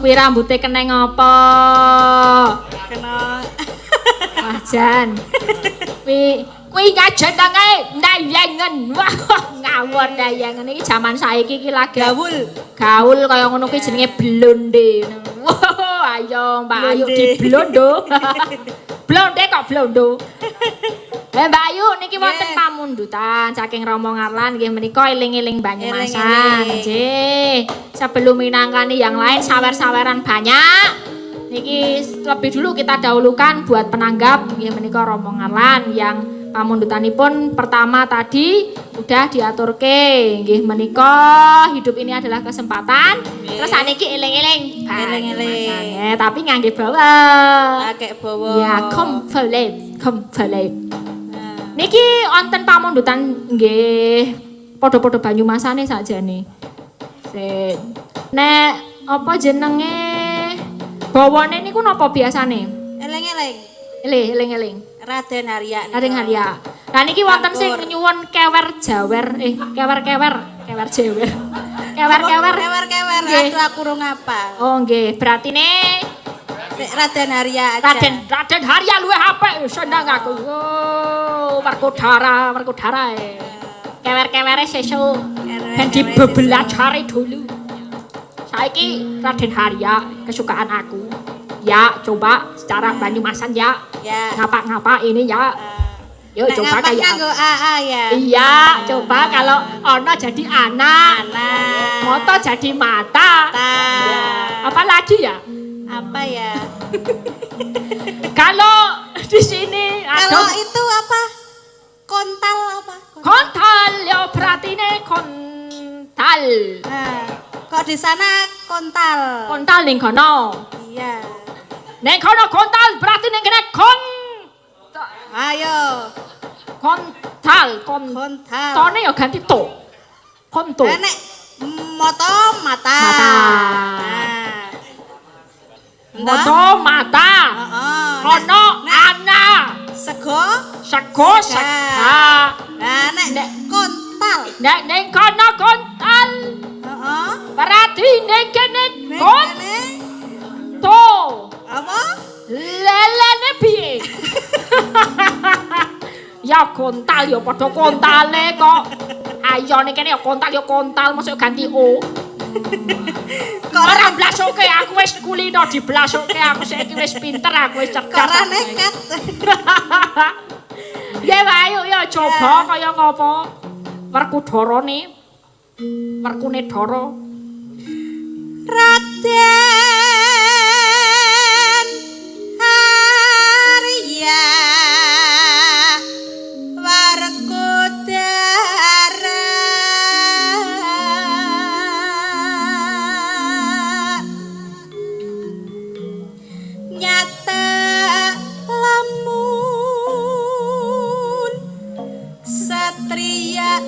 Kuwi rambute keneng apa? Kena Wajan. Kuwi ngajenenge ndayangen. Wah, ngawur ndayangen iki jaman saiki iki lagi gaul kaya ngono kuwi jenenge blonde. Wah, ayo Mbak Ayu diblondo. Blonde kok blondo. Mbak Ayu niki wonten pamundutan saking Romo Ngarlan nggih menika eling-eling Banyumasan. Nggih. Sebelum minangkani yang lain sawer-saweran banyak. Niki lebih dulu kita dahulukan buat penanggap nggih menika Romo Ngarlan yang pamundutanipun pertama tadi udah diaturke nggih menika hidup ini adalah kesempatan. Terus saniki eling-eling. Eling-eling. Tapi ngangge bawa. Akeh bawa. Ya, complete. Niki wonten pamundutan nggih padha-padha Banyumasane sakjane. Nek apa jenenge bawane niku napa biasane? Eling-eling. Eling-eling. Raden Harya. Raden Harya. Lah niki wonten sing nyuwun kewer jawer kewer-kewer jewer. Kewer-kewer. Aduh aku ora ngapal. Oh nggih, berarti ne Raden Harya aja. Raden Harya luwih apik seneng aku. Oh, Werkudara. Kewer-kewere sesuk ben dibebelajari dulu. Saiki Raden Harya kesukaan aku. Ya, coba secara Banyumasan ya. Ngapa-ngapa ini ya. Yuk coba kayak nganggo AA ya. Iya, coba kalau ono jadi anak. Moto jadi mata. Ya. Apa lagi ya? Apa ya? Kalau di sini kalau itu apa? Kontal apa? Kontal ya berarti ne kontal. Nah, kok di sana kontal? Kontal ning kono. Iya. Ning kono kontal berarti ning kene Ayo. Kontal. Tone ya ganti to. Konto. Nek moto mata. Moto mata. Kono ana. Sego. Nah, nek kontal. Nek ning kono kontal. Berarti ning kene to. Apa? Lelene piye? Ya kontal ya padha kontale kok. Ayo ning kene ya kontal mosok ganti o. Ora blasoke aku wis kulino diblasoke aku saiki wis pinter aku wis cerdas. Ora nekat. Ya ayo ya coba kaya ngopo. Werkudarane. Werkune Dara. Raden Harya Werkudara nyata lamun satria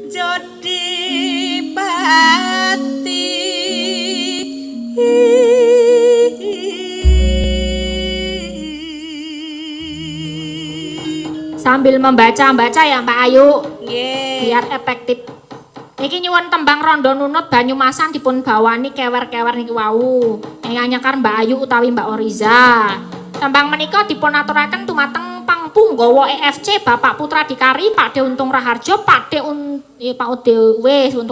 jodi pati sambil membaca ya Mbak Ayu. Nggih. Biar efektif. Niki nyuwun tembang rondo nunut Banyumasan dipun bawani kewer-kewer niki wau. Nyanyakar Mbak Ayu utawi Mbak Oriza. Tembang menika dipun aturaken dumateng Pangpunggawa EFC Bapak Putra Dikari Pak De Untung Raharjo, Pak De Untung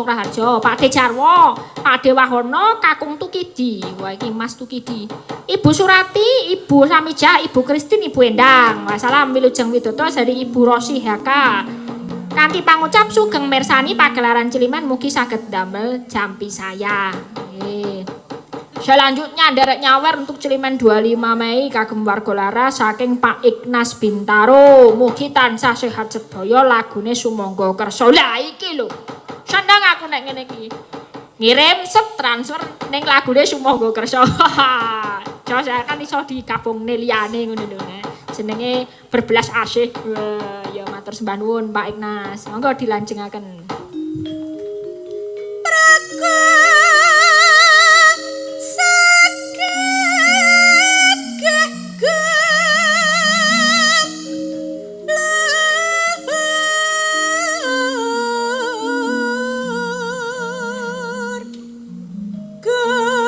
Raharjo, Pak De Jarwo, Pak De Wahono, Kakung Tukidi. Wah iki Mas Tukidi. Ibu Surati, Ibu Samijah, Ibu Kristin, Ibu Endang. Wassalam wilujeng widodo dari Ibu Rosi Haka. Kanthi pangucap sugeng mirsani pagelaran Ciliman mugi saged damel jampi saya. Selanjutnya derek nyawer untuk Ciliman 25 Mei kagem warga lara saking Pak Ignas Bintaro. Mugi tansah sehat sedaya lagune sumangga kersa. Lah iki lho. Seneng aku nek ngene iki. Ngirim transfer ning lagune sumangga kersa. Jos kan iso digabungne liyane ngono lho. Jenenge berbelas asih. Ya matur sembah nuwun Pak Ignas. Monggo dilanjengaken. Good.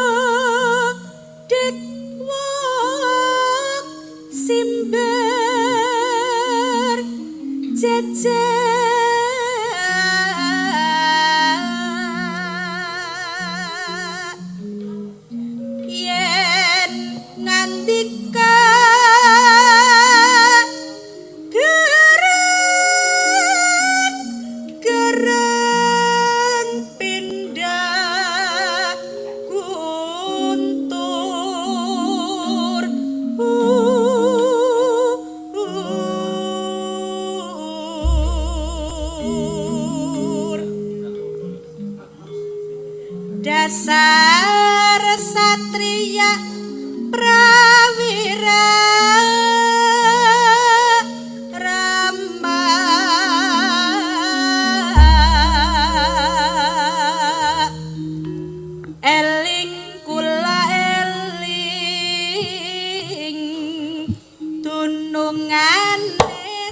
nungane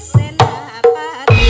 senapati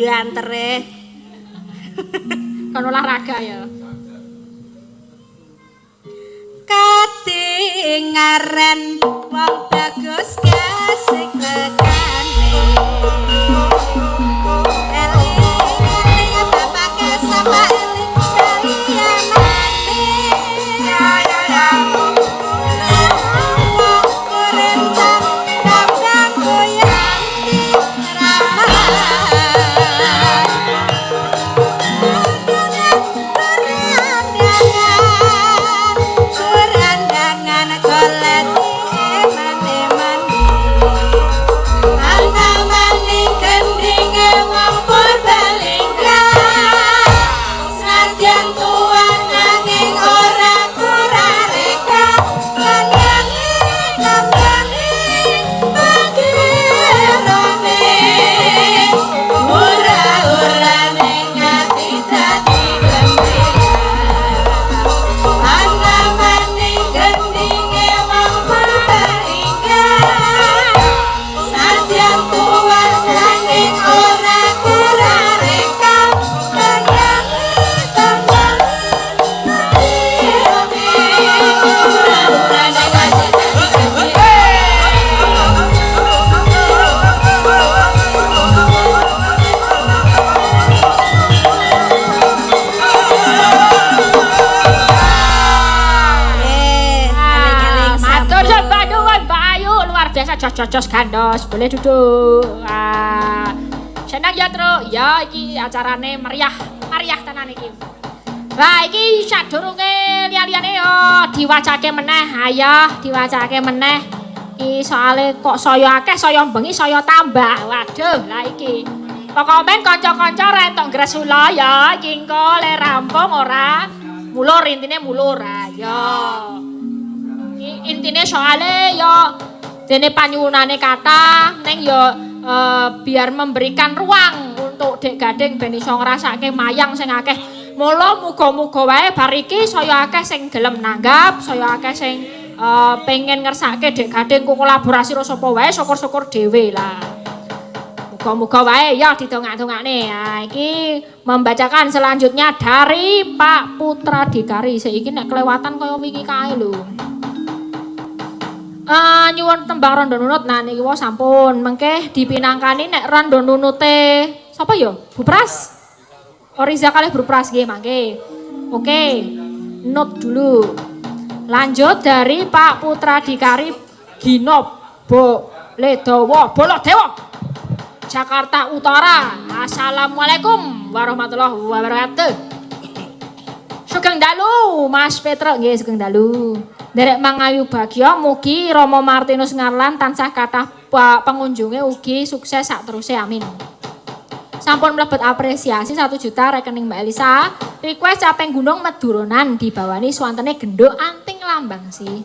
diantere kan olahraga ya. Katingaren wong bagus kasih lekane eling bapak kesama eling kalianane korentang tambang goyanti Kurandangan golek eman-eman luar biasa jos gandos. Boleh duduk. Senang ya Truk. Ya iki acarane meriah tenan iki. Lah iki sadurunge liya-liyane yo diwacake meneh. Ayo diwacake meneh. Iki soalé kok saya akeh, saya bengi, saya tambah. Waduh, lah iki. Pokok men kanca-kanca rentok gresula ya iki engko le rampung ora mulur intine mulur ya. Intine soalé ya dene panyuwunane kathah ning ya biar memberikan ruang untuk Dek Gading ben iso ngrasake mayang sing akeh. Mula muga-muga wae bar iki saya akeh sing gelem nanggap, saya akeh sing pengen ngersake Dek Gading kolaborasi karo sapa wae, syukur-syukur dhewe lah. Muga-muga wae ya didongak-dongakne. Nah, iki membacakan selanjutnya dari Pak Putra Dikari. Saiki nek kelewatan kaya wingi kae lho. Nyuwun tembang rondo nunut. Nah niki wae sampun mengke dipinangkani nek rondo nunute sapa ya? Bupras. Oriza kalih Bupras nggih mangke. Oke. Note dulu. Lanjut dari Pak Putra Dikari Ginop Boledowo Bolodewo Jakarta Utara. Assalamualaikum warahmatullahi wabarakatuh. Sugeng dalu Mas Petro nggih sugeng dalu. Derek mangayu bagya mugi Romo Martinus Ngarlan tansah kathah pengunjunge ugi sukses sak teruse amin. Sampun mlebet apresiasi 1 juta rekening Mbak Elisa. Request caping gunung Meduronan dibawani swantene genduk anting lambang sih.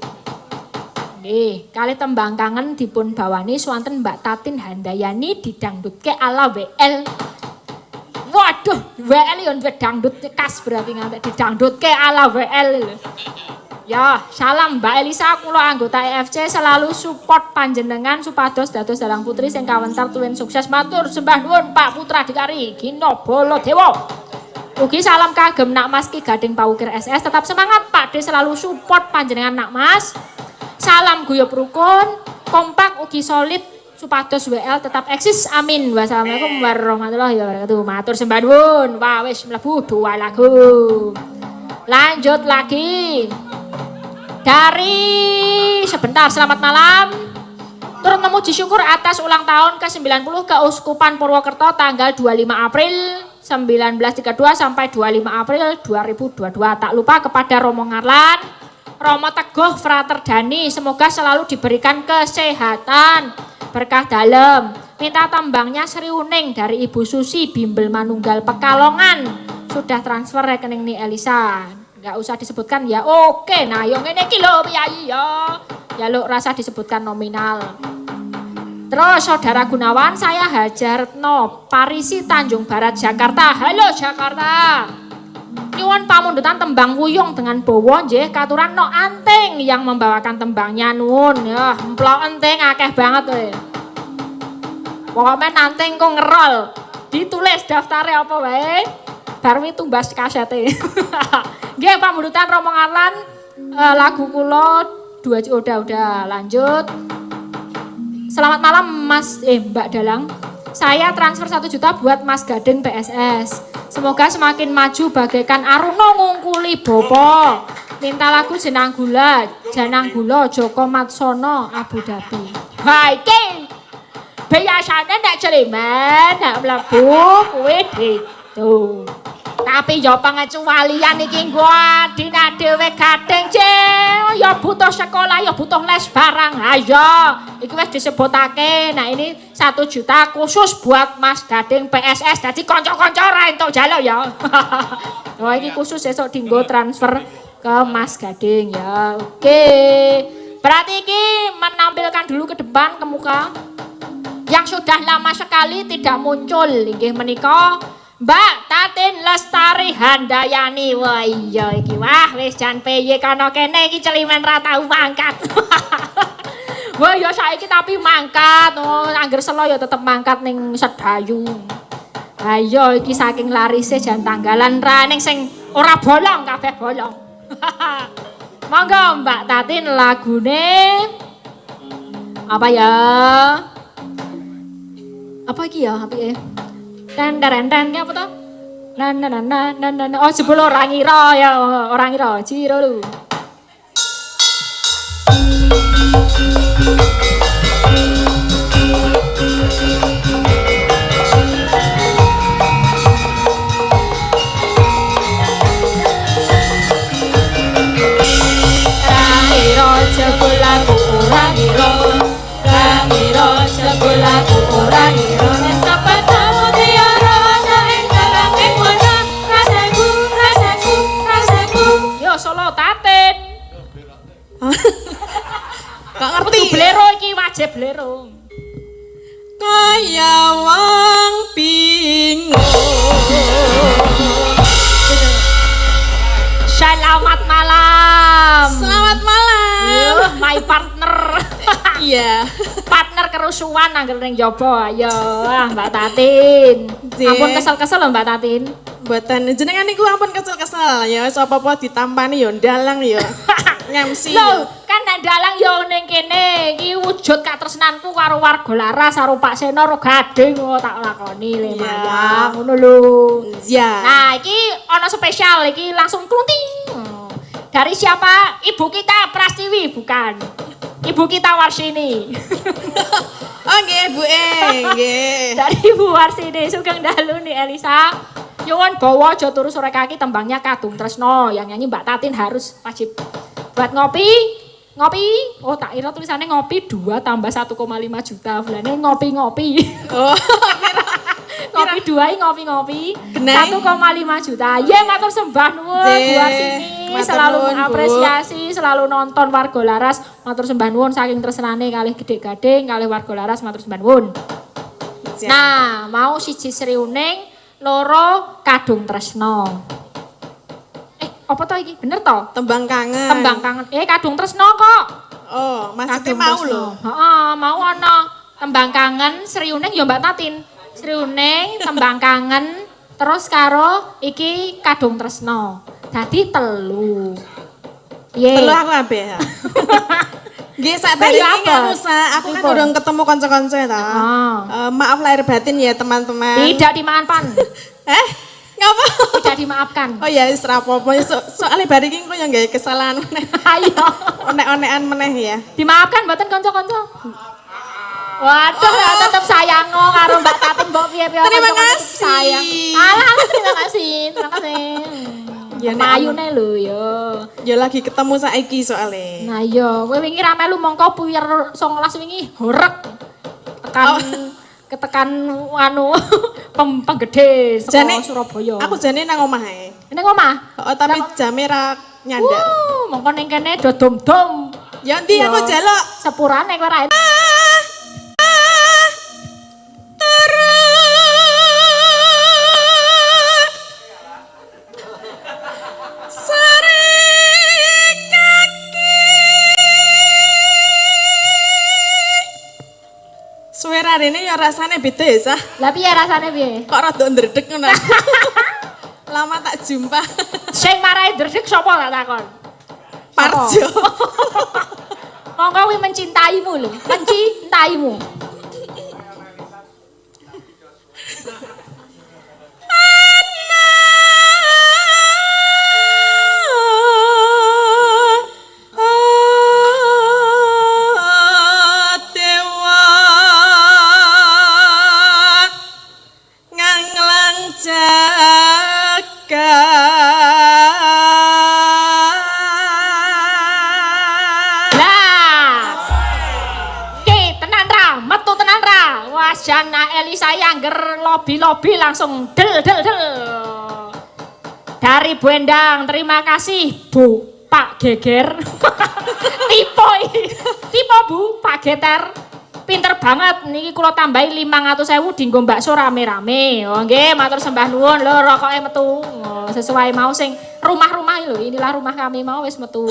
Nggih, kali tembang kangen dipun bawani swanten Mbak Tatin Handayani didangdutke ala WL. Waduh, WL yo dangdut khas berarti ngantek didangdutke ala WL. Ya, salam Mbak Elisa, kula anggota EFC selalu support panjenengan supados dados dalang putri sing kawentar tuwin sukses. Matur sembah nuwun Pak Putra Dikari Gino Bolodewo. Ugi salam kagem Nak Mas Ki Gading Pawukir SS, tetap semangat Pak D selalu support panjenengan Nak Mas. Salam guyub rukun, kompak ugi solid supados WL tetap eksis. Amin. Wassalamualaikum warahmatullahi wabarakatuh. Matur sembah nuwun. Wah wis mlebu 2 lagu. Lanjut lagi. Dari sebentar, selamat malam. Turut memuji syukur atas ulang tahun ke-90 Keuskupan Purwokerto tanggal 25 April 1932 sampai 25 April 2022. Tak lupa kepada Romo Ngarlan, Romo Teguh Frater Dani, semoga selalu diberikan kesehatan, berkah dalem. Minta tembangnya Sri Uning dari Ibu Susi Bimbel Manunggal Pekalongan. Sudah transfer rekening nih Elisa. Enggak usah disebutkan ya. Oke, nah yang ngene iki lho piyayi ya. Ya lu rasa disebutkan nominal. Terus Saudara Gunawan, saya Hajartno Parisi Tanjung Barat Jakarta. Halo Jakarta. Nyuwun pamundutan tembang Wuyung dengan Bowo nggih katuran no anting yang membawakan tembangnya nuwun ya. Emplok enting akeh banget kowe. Pokoke nanting kok ngerol. Ditulis daftare apa wae. Darwi tumbas kasete. Nggih pamundutan Romo Ngarlan lagu kula udah lanjut. Selamat malam Mas Mbak Dalang. Saya transfer 1 juta buat Mas Gading PSS. Semoga semakin maju bagaikan Aruno ngungkuli Bopo. Minta lagu Jenang Gula Joko Matsono Abu Dhabi. Baik. Biasane nek celimen nek mlebu kuwi gitu. Tapi ya pengecualian iki nggo adine dhewe Gading ya butuh sekolah ya butuh les barang. Ayo iki wis disebutake. Nah ini 1 juta khusus buat Mas Gading PSS. Dadi kanca-kanca ora entuk jaluk ya. Oh iki khusus esuk dienggo transfer ke Mas Gading ya. Oke. Berarti iki menampilkan dulu ke depan ke muka yang sudah lama sekali tidak muncul inggih menika Mbak Tatin Lestari Handayani. Wah iya iki wah wis jan peye kana kene iki celimen ra tau mangkat. Wah ya saiki tapi mangkat. Oh angger selo ya tetep mangkat ning Sedayu. Ayo iki saking larise jan tanggalan ra ning sing ora bolong kabeh bolong. Monggo Mbak Tatin lagune apa ya? Apa iki ya? Apike? Dan apa toh? Oh jebul orang ngira ya, orang ngira Ciro lu. Gak ngerti. Kudu blero iki wajib blero. Kaya wong bingung. Selamat malam. Selamat malam. My partner. Iya. Partner kerusuhan angger ning jaba. Ayo, Mbak Tatin. Ampun kesel-kesel lho Mbak Tatin. Mboten jenengan niku ampun kesel-kesel ya wis apa-apa ditampani ya ndalang ya. Ngemsi. Lho, kan nek dalang ya ning kene iki wujud katresnanku karo warga Laras karo Pak Seno ro gading tak lakoni le mayang ngono lho. Iya. Nah, iki ana spesial iki langsung klunting. Dari siapa? Ibu kita Prastiwi bukan. Ibu kita Warsini. Oh nggih, Bu nggih. Dari Ibu Warsini Sugeng Dalu nih Elisa. Nyuwun bawa aja turu sore kaki tembangnya Kadung Tresno. Yang nyanyi Mbak Tatin harus wajib. Buat ngopi. Oh tak kira tulisannya ngopi 2 tambah 1,5 juta. Bulannya ngopi-ngopi. Oh, Ngopi 2 ngopi-ngopi. Genai. 1,5 juta. Ye matur sembah nuwun Bu Warsini. Selalu mengapresiasi, selalu nonton warga Laras. Matur sembah nuwun saking tresnane kalih Gedhe Gading, kalih warga Laras matur sembah nuwun. Nah, mau siji Sriuning, loro Kadung Tresno. Apa to iki? Bener to? tembang kangen. Tembang kangen. Kadung Tresno kok. Oh, maksudnya Kadung mau Tresno. lho. Heeh, mau ana tembang kangen Sriuning ya Mbak Tatin. Sriuning tembang kangen terus karo iki Kadung Tresno. Dadi 3. Piye? Telu aku ambek. Nggih sakdene Lah, iki apa? Nusa, aku kan Pripun? urung ketemu kanca-kanca ta. Maaf lahir batin ya teman-teman. Tidak dimaafkan. Ngapa? Tidak dimaafkan. Oh ya wis ra apa-apa. Soale bar iki kok ya nggawe kesalahan meneh. Ayo. Onek-onekan meneh ya. Dimaafkan mboten kanca-kanca? Waduh, tetep sayang karo Mbak Tatin mbok piye-piye. Terima kanca-kanca kasih. Sayang. Alah, terima kasih. Terima kasih. Ya, nek Mayune lho ya. Ya lagi ketemu saiki soalnya. Nah iya, kowe wingi ra melu mongko puyer 19 wingi horeg. Tekan ketekan anu penggede saka Surabaya. Aku jane nang omah ae. Ning omah. Oh, tapi jame ra nyandak. Mongko ning kene do dom-dom. Ya ndi aku jaluk. Sepurane kowe ra. Suara rene ya rasane beda ya, Sah. Lah piye rasane piye? Kok rada ndredeg ngono. Lama tak jumpa. Sing marahi dredeg sapa tak takon? Parjo. Monggo kuwi mencintaimu lho, mencintaimu. Jana Elisa Yangger lobi-lobi langsung del. Dari Bu Endang, terima kasih Bu Pak Geger. Tipe Bu Pak Geter. Pinter banget niki kula tambahi 500.000 dienggo bakso rame-rame. Oh nggih, matur sembah nuwun lho rokoke metu. Oh, sesuai mau sing rumah-rumah lho, inilah rumah kami mau wis metu.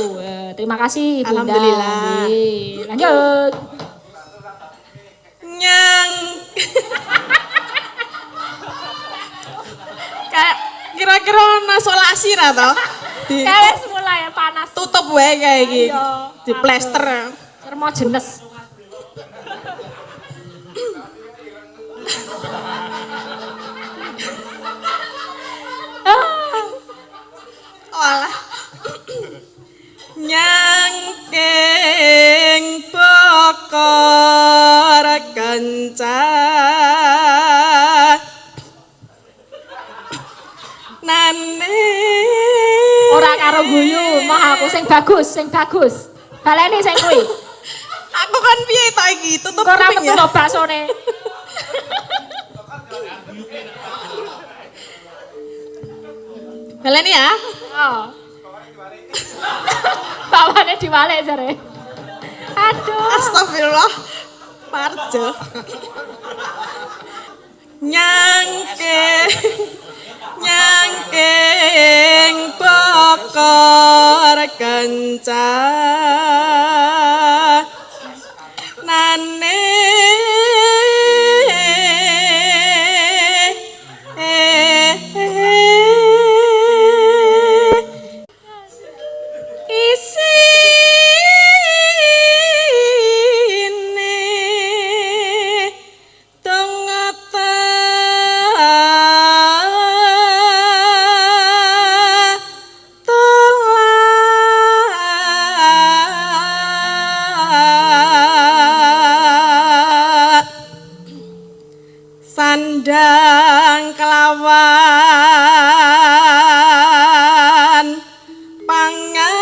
Terima kasih Bu Endang. Alhamdulillah. Nggih, lanjut. Nyang. Kayak kira-kira ana solasi ra to? Wis mulai panas. Tutup wae kayak iki. Iya, Di plester. Termo jenes. Walah. Nyangking bokor kanca nane Ora karo guyu, mah aku sing bagus. Baleni sing kuwi. aku kan piye to iki tutup Ora kuping metu ya. lho baksone. Baleni ya. Oh. Bapaknya diwalek jare. Aduh. Astagfirullah. Parjo. Nyangking pokor kenca nane sandang kelawan pangan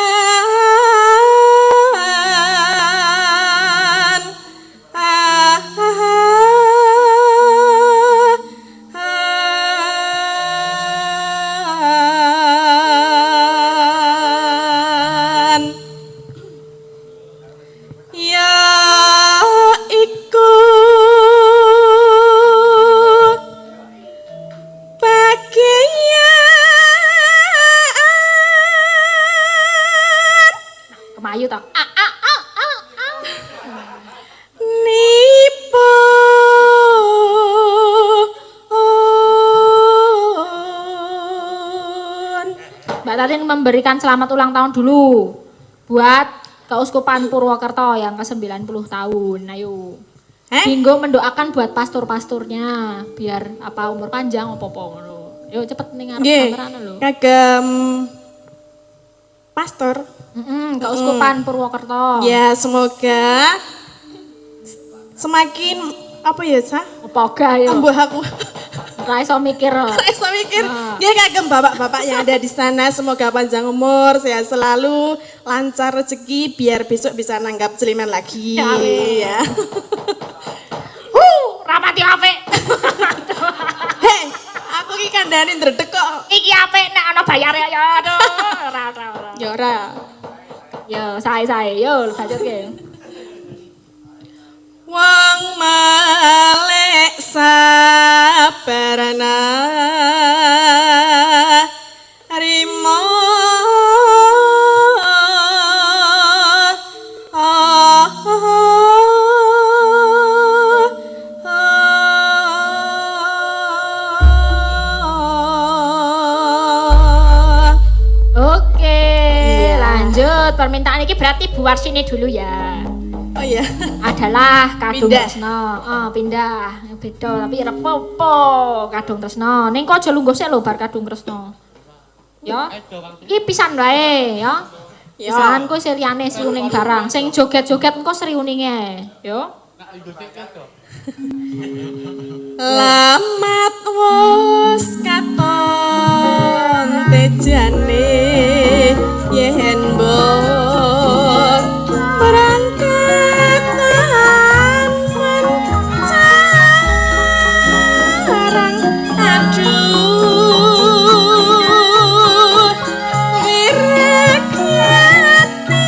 ya iku Kemayu to. Nipu Mbak Tatin memberikan selamat ulang tahun dulu buat Keuskupan Purwokerto yang ke-90 tahun. Ayo. Binggo mendoakan buat pastor-pastornya biar apa umur panjang apa-apa ngono. Yo cepet ning arep kamerane lho. Kagem pastor. Keuskupan Purwokerto. Ya, semoga semakin apa ya, Sa? Opoga yo. Ambuh aku. Ora iso mikir. Ora iso mikir. Ya kagem bapak-bapak yang ada di sana, semoga panjang umur, sehat selalu, lancar rezeki biar besok bisa nanggap celimen lagi. Ya. Rapati apik. Hei, aku ki kandhane ndredeg kok. Iki apik nek ana bayare ya. Aduh, ora. Ya ora. Yo, sae-sae yo lanjutke. Wong melek sabarana rimo Oke, lanjut. Permintaan ini berarti Bu Warsini dulu ya. Oh iya. Adalah Kadung Pindah. Tresno. Pindah. Beda tapi repopo Kadung Tresno. Ning kok aja lungguh sik lho bar Kadung Tresno. Ya. Iki pisan wae ya. Ya. Pisan ku siriane sriuning barang. Sing joget-joget engko sriuninge, ya. Lamat wos katon tejane yen mbok berangkat tanpan carang aduh wirakyati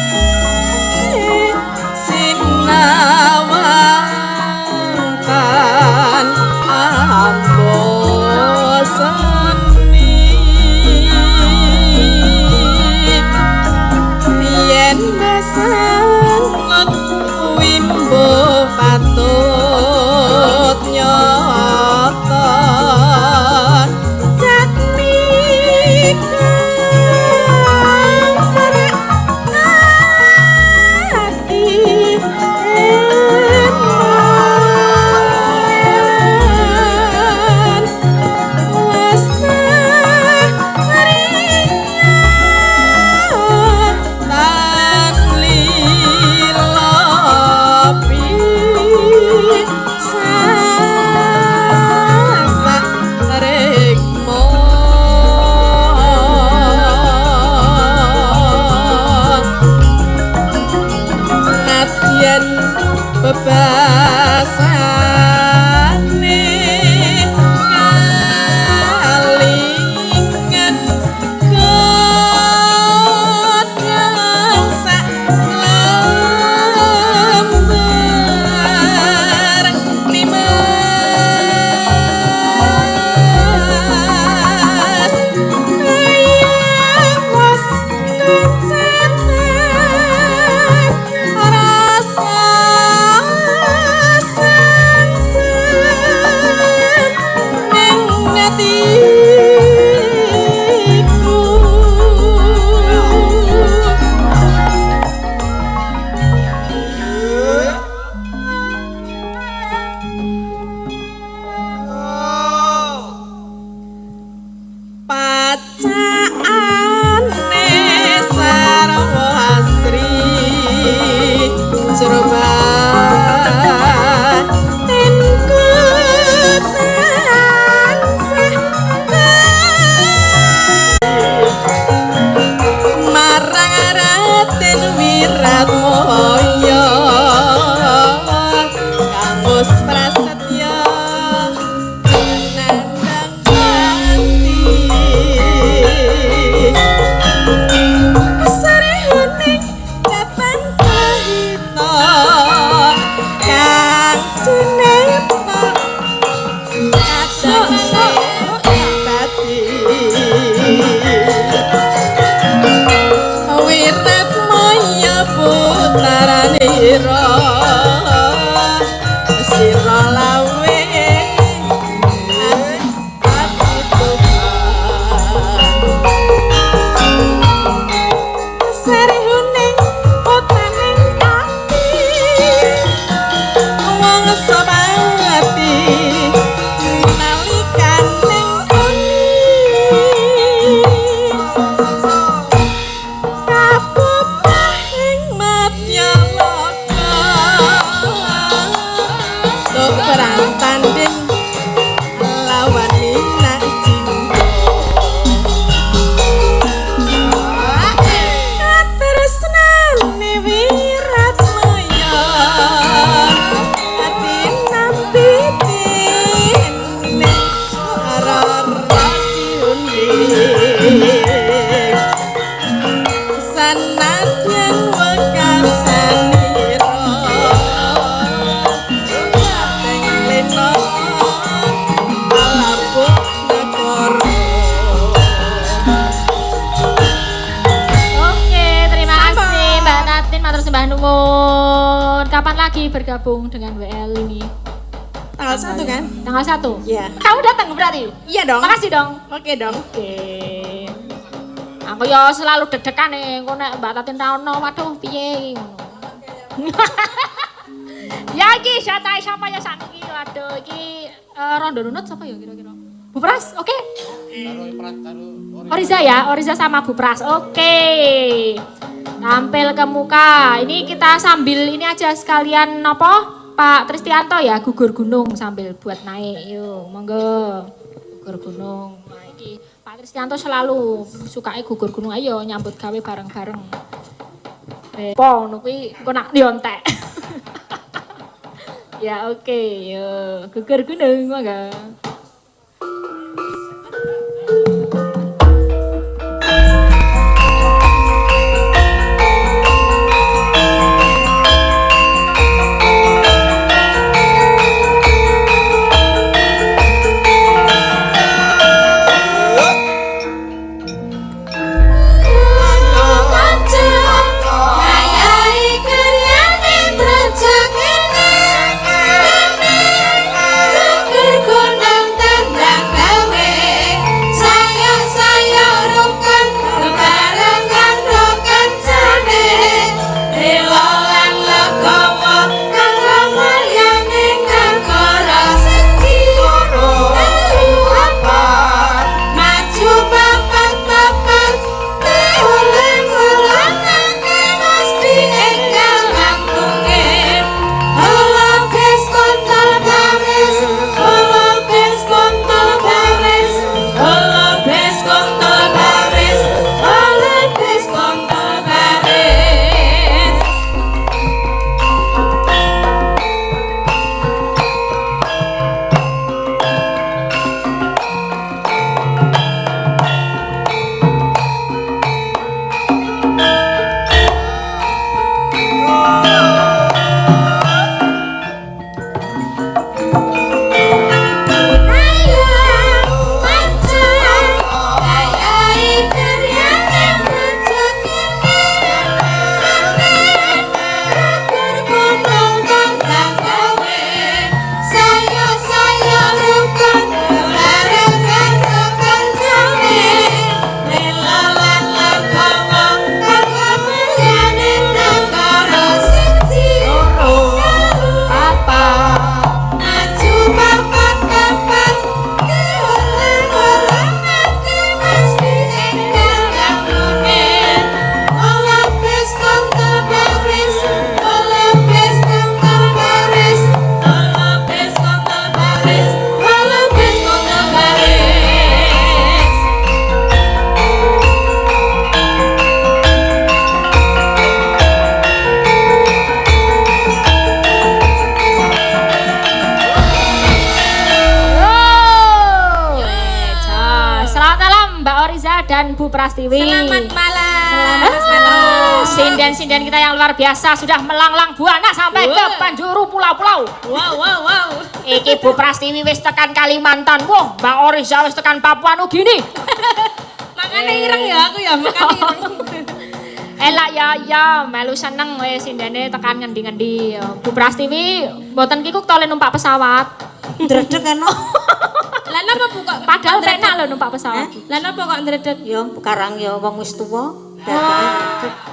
sinawangkan amboseni yen besangot wimbo patut nyoto jatnika ati eman bebasane kalingan kodho Kapan lagi bergabung dengan WL ini? Tanggal 1 kan? Tanggal 1? Iya. Kamu datang berarti? Iya dong. Makasih dong. Oke dong. Oke. Aku ya selalu deg-degan nih, engko nek Mbak Tatin ra ono, waduh piye ngono. Ya iki siapa ya sakniki, waduh iki Rondo Runut siapa ya kira-kira? Bu Pras, oke? Oriza ya, Oriza sama Bu Pras, oke. Tampil ke muka, ini kita sambil ini aja sekalian apa? Pak Tristianto ya, gugur gunung sambil buat naik, yuk monggo. Gugur gunung, nah iki Pak Tristianto selalu sukanya gugur gunung, ayo nyambut gawe bareng-bareng. Po, ngono kuwi engko nak diontek. Ya oke, yuk gugur gunung monggo. Guna kalian Bu Prastiwi. Selamat malam. Sinden-sinden kita yang luar biasa sudah melanglang buana sampai ke penjuru pulau-pulau. Wow. Iki Bu Prastiwi wis tekan Kalimantan. Wah, Mbak Oriza wis tekan Papua Nugini. Makanya ireng ya aku ya, makanya ireng. Elak ya, melu seneng wis sindene tekan ngendi-ngendi. Bu Prastiwi mboten kikuk to le numpak pesawat. Ndredeg eno. Lah napa Bu kok Padahal penak lho numpak pesawat. Lah napa kok ndredeg? Ya karang ya wong wis tuwa.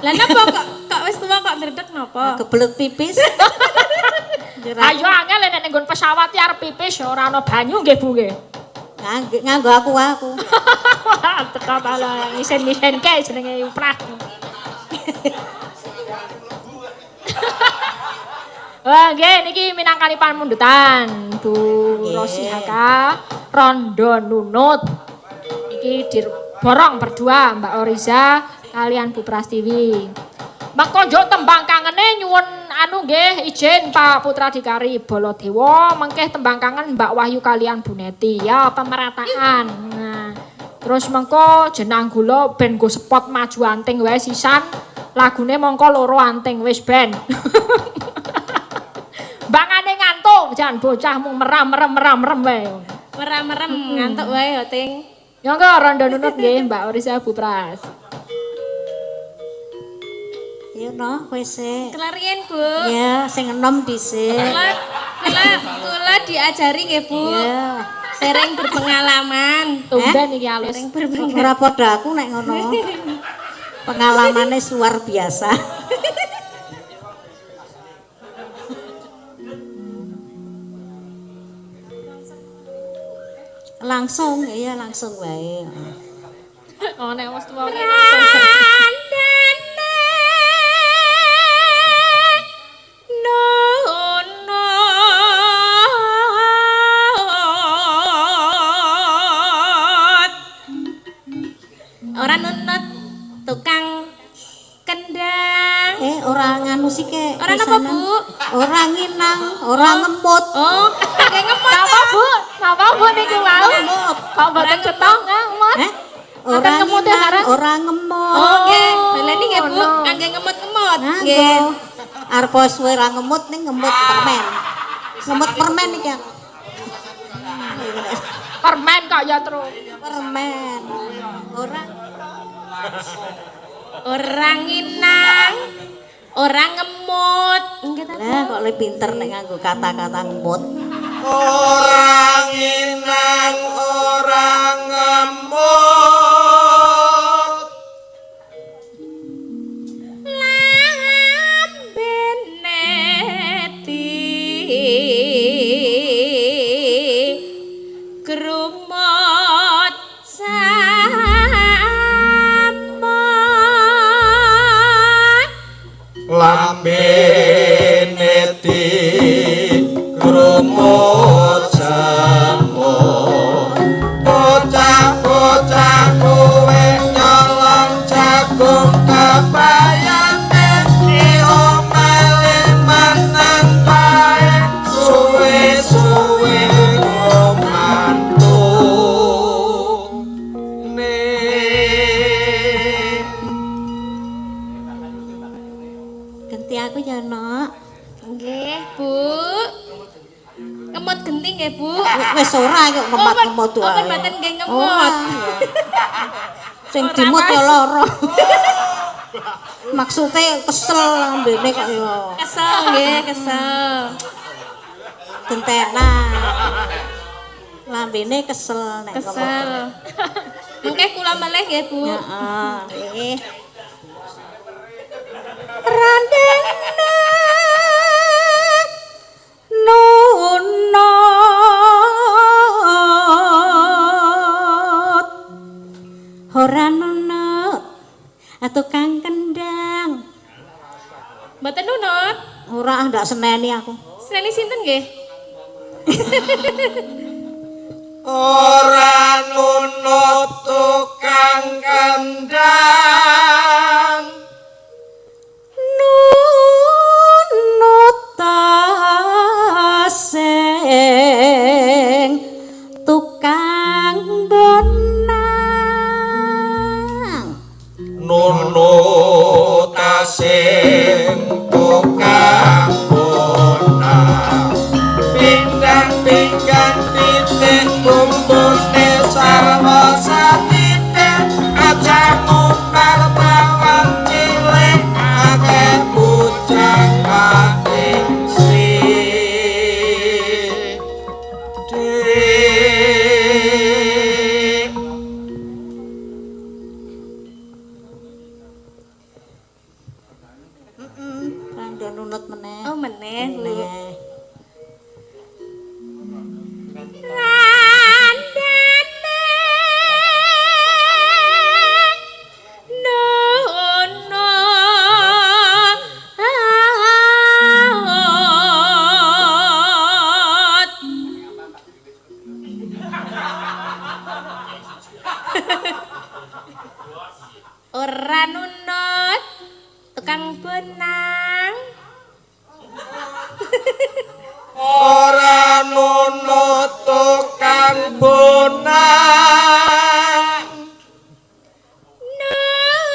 Lah napa kok wis tuwa kok ndredeg napa? Kebelet pipis. Ayo angel nek nggon pesawat ya arep pipis ora ana banyu nggih Bu nggih. Nganggo aku. Teka bala isen-isen kae jenenge uprah. Wah, nggih niki minangkani pamundutan Bu Rosihaka Rondo Nunut. Iki diborong berdua Mbak Oriza kalian Bu Prastiwi. Maka njuk tembang kangene nyuwun anu nggih izin Pak Putra Dikari Baladewa mengke tembang kangen Mbak Wahyu kalian Bu Neti ya pemerataan. Nah, terus mengko jenang gula ben go spot maju anting wae sisan lagune mongko loro anting wis ben. Bangane ngantuk jan bocah mung meram-merem wae. Merem-merem ngantuk wae ya Ting. Ya engko rondo nunut nggih Mbak Oriza Bu Pras. Ya no, wis e. Kelarien Bu. Ya, sing enom dhisik. Kula diajari nggih Bu. Ya. Sering berpengalaman. Tumben iki alus. Ora padha aku nek ngono. Pengalamane luar biasa. Langsung wae. Oh nek wis tuwa langsung. Ora nunut tukang kendang. Ora nganu sih ke. Ora napa Bu? Ora nginang, ora ngemut. Oh, kagak ngemot. Napa Bu? Napa Bu niku mau? Kok boten cetong ngemot? Ora ngemut ya, Sarah? nginang, ora ngemut. Oh, nggih. Baleni nggih Bu, kagak ngemot-ngemot. Nggih. Arep suwe ra ngemut ning ngemut permen. Ngemut permen iki aku. Permen kok ya terus. Permen. Orang nginang, orang ngemut. Nggih ta? Lah kok le pinter nek nganggo kata-kata ngemut. Orang inang, orang ngemut. Lambeneti krumot samot. Lambeneti krumut samut. Bocah-bocah kowe nyolong jagung kebayane diomeli meneng bae suwe-suwe ngomantuk ning Ganti aku ya, Nok. Nggih, Bu. Ngemot genting nggih, Bu. Wis ora kok ngemot-ngemot Oh, wae. mboten nggih ngemot. Ora. Sing dimut ya lara. Maksudnya kesel lambene kok ya. Kesel nggih, kesel. Gentenan. Lambene kesel nek ngomong. Kesel. Mengke kula meleh nggih, Bu. Heeh, nggih. Randene nunut ora nunut tukang kendang Mboten nunut. ora ndak seneni aku Seneni sinten nggih? ora nunut tukang kendang. nunut taseng tukang donang nggih, Bu. Ora nunut tukang benang. Ora nunut tukang bonang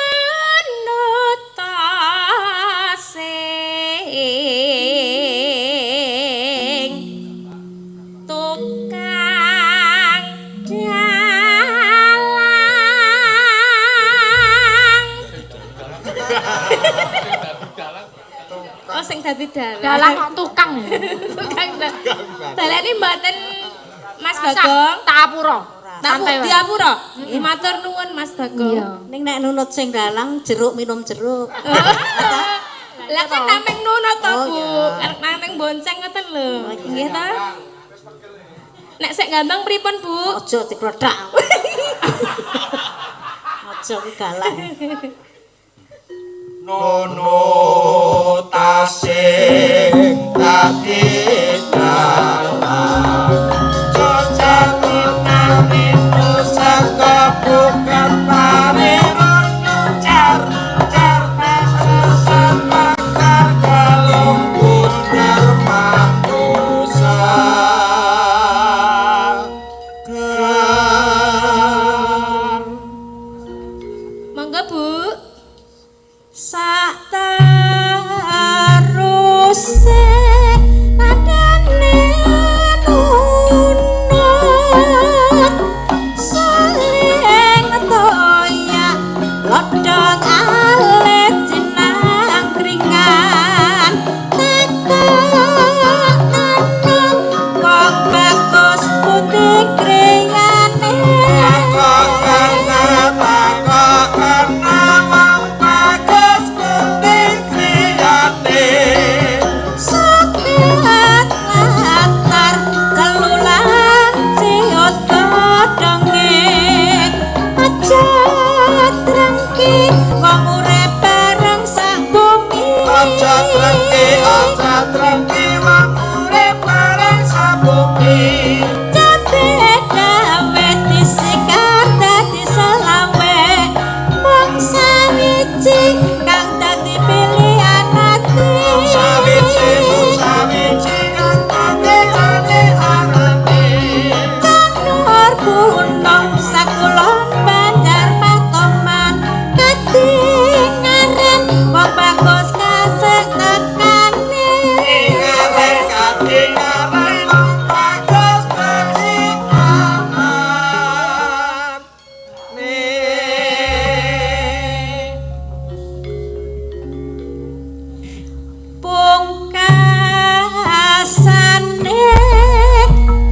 Nunut tasing tukang dalang. Oh sing dadi dalang. Dalang kok tukang ya. Tukang dalang ini mboten Mas Sah, Bagong. tak apura. Santai wae. Diapura. Matur nuwun Mas Bagong. Iya. Ning nek nunut sing dalang jeruk minum jeruk. Lah kan nameng nunut to, Oh, Bu. iya. Nameng bonceng ngoten lho. Nggih ta? Nek sek gambang pripun, Bu? Aja diklothak. Aja ku galak. nunut tasing dadi dalang Jojalunan itu saka bukan pariron car sesepakar kalung bundar manusa Monggo, Bu. Sak taruse adane nunut saling toya lodong alit jenang kringan takon wong bagus putih kriyane Soket latar celulang ciyoto dongeng aja trengki wong urip bareng sak bumi Aja trengki wong urip bareng sabumi Jambe dawe disikar dadi selawe wong sawiji kang dadi pilihan ati Sawiji kang ane arane Janur gunung sakulon banjar patoman kadingaren wong bagus kasekakane Ingaren kadingaren wong bagus keciaman pungkasane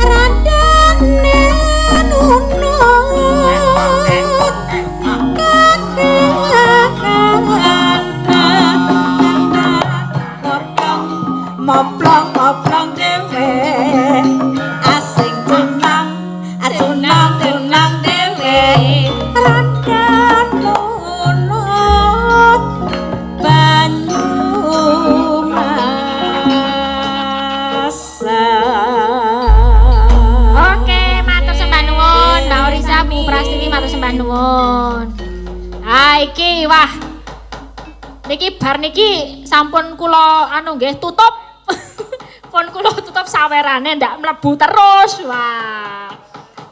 radane nunut moplong dewe asing tunang dewe randan nunut banyu masak Oke, matur sembah nuwun. Mbak Orisa, Bu Prastiwi matur sembah nuwun. Ha iki wah. Niki bar niki sampun kula anu nggih tutup. Pun kula tutup sawerane ndak mlebu terus. Wah.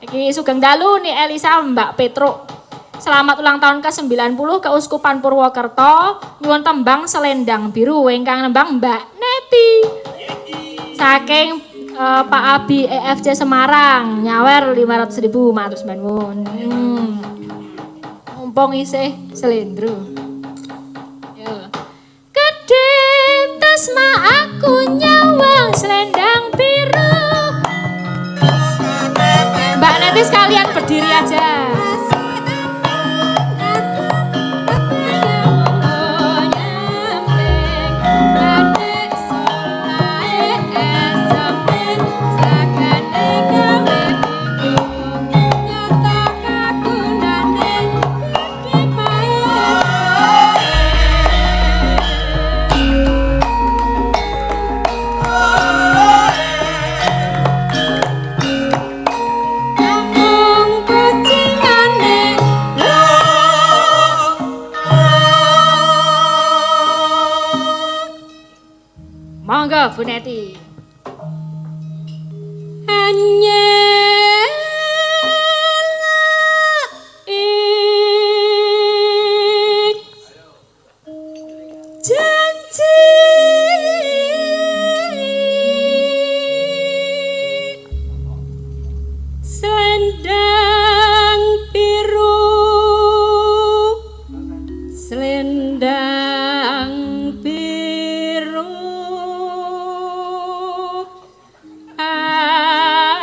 Iki sugeng dalu nih Elisa Mbak Petruk. Selamat ulang tahun ke-90 Keuskupan Purwokerto. Nyuwun tembang Selendang Biru ingkang nembang Mbak Neti. Saking Pak Abi EFC Semarang nyawer 500.000 matur sembah nuwun. Mumpung isih selendro. Yo. Gede tasma aku nyawang selendang biru. Mbak Neti sekalian berdiri aja. Monggo Bu Neti. Selendang biru, selendang biru,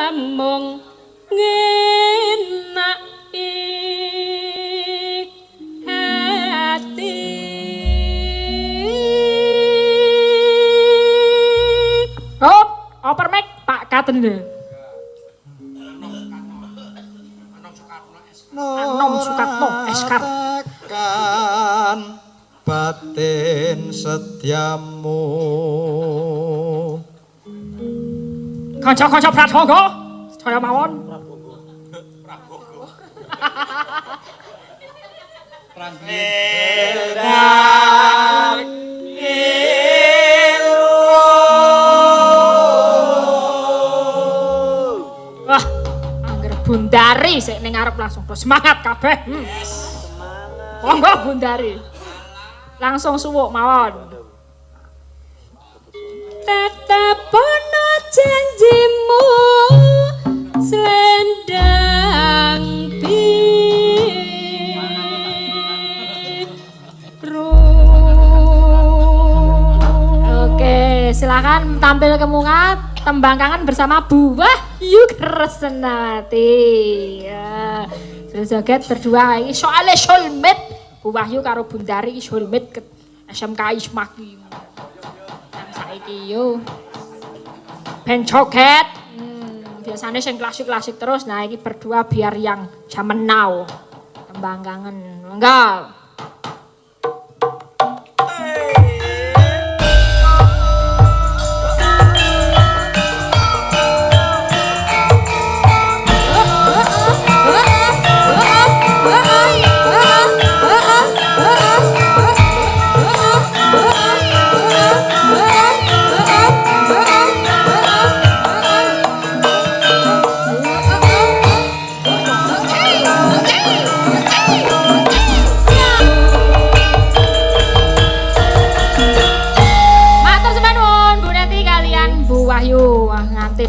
amung ngenaki hati. Hop, oper mic Pak Katen deh. Anom Sukatno Eskar. Tekan batin setiamu. Kanca-kanca Pratangga, sedaya mawon. Wah, angger Bundari sik ning ngarep langsung do semangat kabeh. Monggo Bundari. Langsung suwuk mawon. Tatapono janjimu selendang biru. Oke, silakan tampil ke muka tembang kangen bersama Bu Wahyu Kresnawati. Ya, joget berdua iki soalnya soulmate Bu Wahyu karo Bundari soulmate ke SMK Ismaki. Yang saiki yo ben joget. Biasanya sing klasik-klasik terus, nah ini berdua biar yang zaman now. Tembang kangen. Enggak.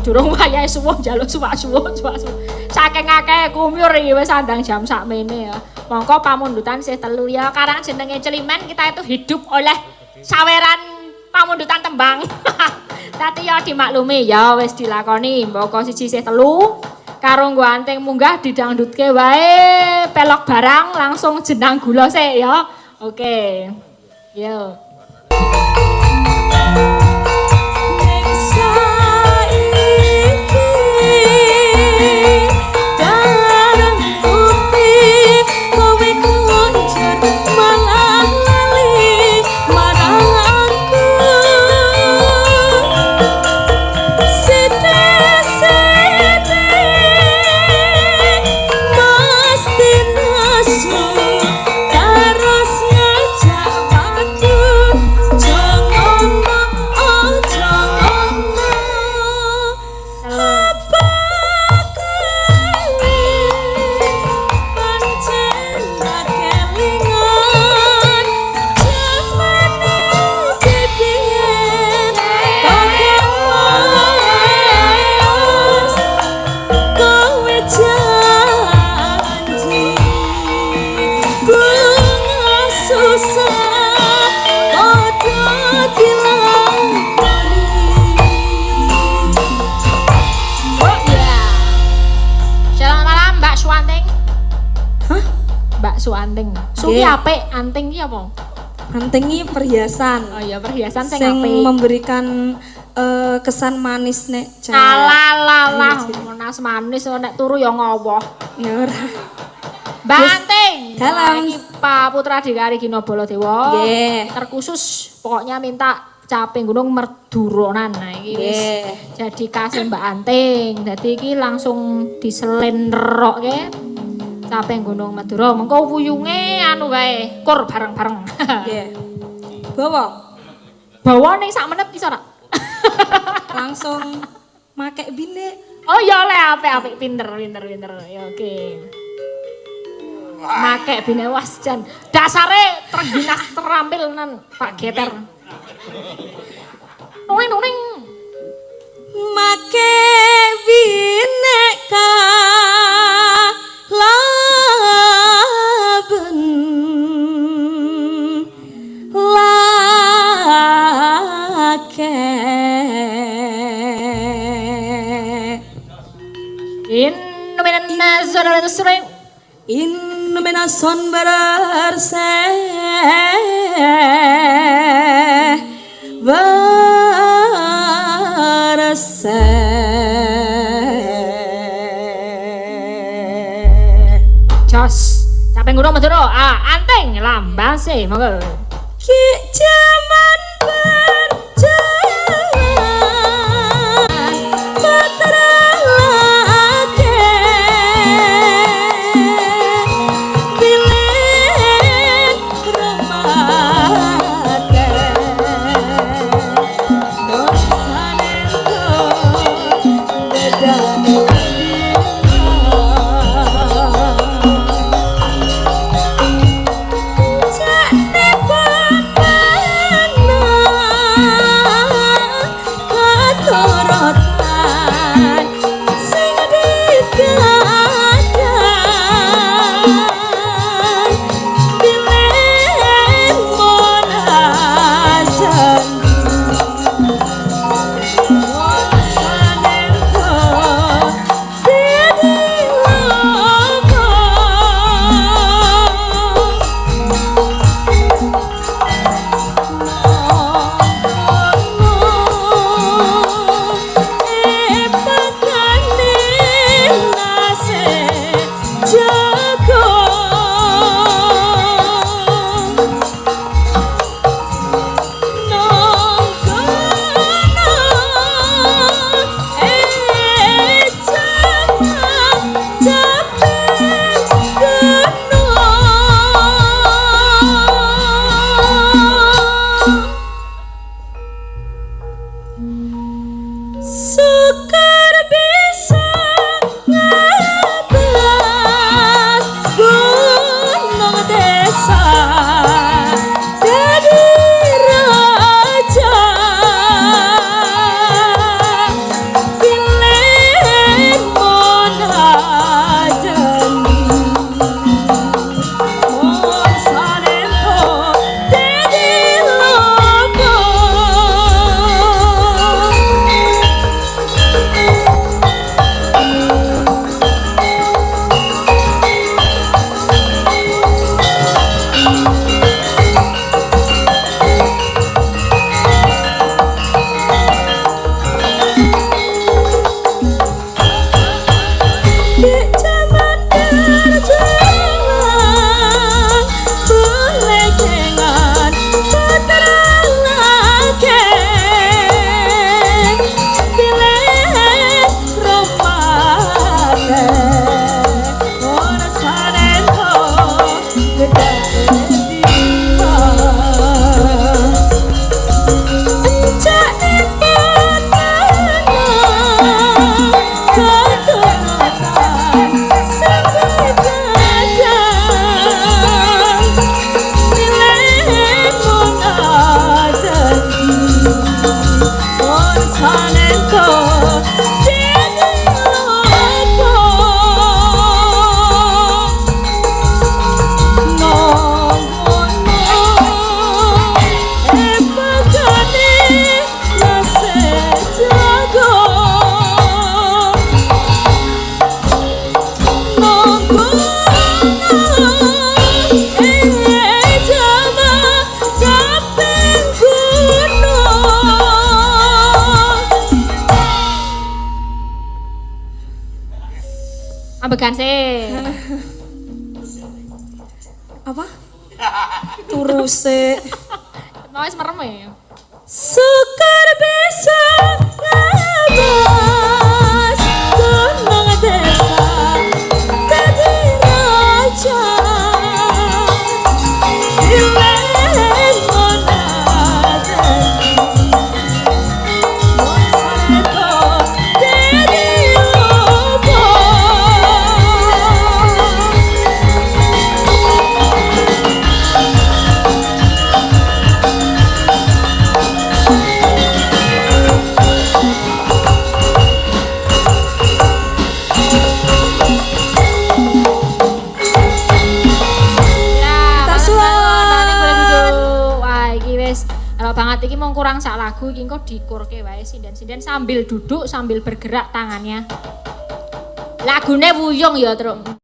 Durung wayahe suwuh njaluk suwak-suwuk. Saking akeh kumyur iki wis sandang jam sakmene ya. Mongko pamundutan sih telu ya. Karang jenenge Celimen kita itu hidup oleh saweran pamundutan tembang. Dadi ya dimaklumi ya wis dilakoni. Mboko siji sih telu karo nggo anting munggah didangdutke wae pelok barang langsung jenang gula sik ya. Oke. Yo. Suanting. Suki apik, anting iki apa? Anting iki perhiasan. Oh iya, perhiasan sing Sing apik. memberikan kesan manis nek Alah, monas manis nek turu ya ngowoh. Ya ora. Mbak Anting. Dalam. Iki Pak Putra Dikari Gino Baladewa. Nggih. Terkhusus pokoknya minta Caping Gunung Merduronan. Nah iki wis jadi kasih Mbak Anting. Dadi iki langsung diselenrokke Caping Gunung Madura. Mengko wuyunge anu wae, kur bareng-bareng. Nggih. Bawa. Bawa ning sak menit iso ora? Langsung make bilik. Oh ya oleh apik pinter. Ya oke. Make bine was jan. Dasare terginas terampil nan Pak Geter. Nuning. Make binek laben lake In nomina saudara sering in nominason berarse Jos, capek ngurung Madura. Anteng lambang sih, monggo. ki jaman berjalan putra lake bilik remate dosanenko dedane Ambegan sih. apa turuse Mau merem ya. Sukar bisa ngebas gunung desa jadi raja Ilen monaden mung kurang sak lagu iki engko dikurke wae sinden-sinden sambil duduk sambil bergerak tangannya. Lagune wuyung ya, Truk.